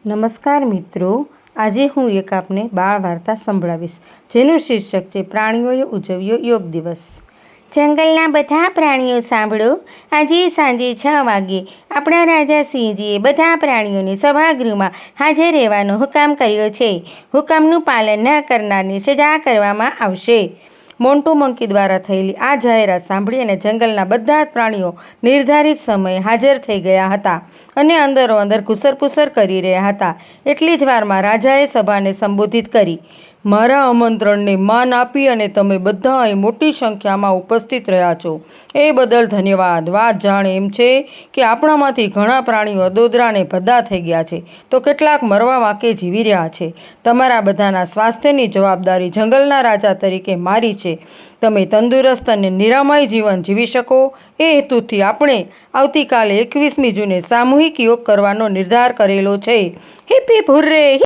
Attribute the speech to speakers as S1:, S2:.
S1: નમસ્કાર મિત્રો, આજે હું એક આપને બાળ વાર્તા સંભળાવીશ જેનું શીર્ષક છે પ્રાણીઓએ ઉજવ્યો યોગ દિવસ। જંગલના બધા પ્રાણીઓ સાંભળો, આજે સાંજે 6 વાગ્યે આપણા રાજા સિંહજીએ બધા પ્રાણીઓને સભાગૃહમાં હાજર રહેવાનો હુકમ કર્યો છે। હુકમનું પાલન ન કરનારને સજા કરવામાં આવશે। મોન્ટુ મંકી દ્વારા થયેલી આ જાહેરાત સાંભળી અને જંગલના બધા જ પ્રાણીઓ નિર્ધારિત સમયે હાજર થઈ ગયા હતા અને અંદરોઅંદર ઘુસરપુસર કરી રહ્યા હતા। એટલી જ વારમાં રાજાએ સભાને સંબોધિત કરી। મારા આમંત્રણને માન આપી અને તમે બધા અહીં મોટી સંખ્યામાં ઉપસ્થિત રહ્યા છો એ બદલ ધન્યવાદ। વાત જાણે એમ છે કે આપણામાંથી ઘણા પ્રાણીઓ અદોદરા અને ભદ્દા થઈ ગયા છે તો કેટલાક મરવા વાંકે જીવી રહ્યા છે। તમારા બધાના સ્વાસ્થ્યની જવાબદારી જંગલના રાજા તરીકે મારી છે। તમે તંદુરસ્ત અને નિરામય જીવન જીવી શકો એ હેતુથી આપણે આવતીકાલે 21મી જૂને સામૂહિક યોગ કરવાનો નિર્ધાર કરેલો છે। Hip hip હુર્રે!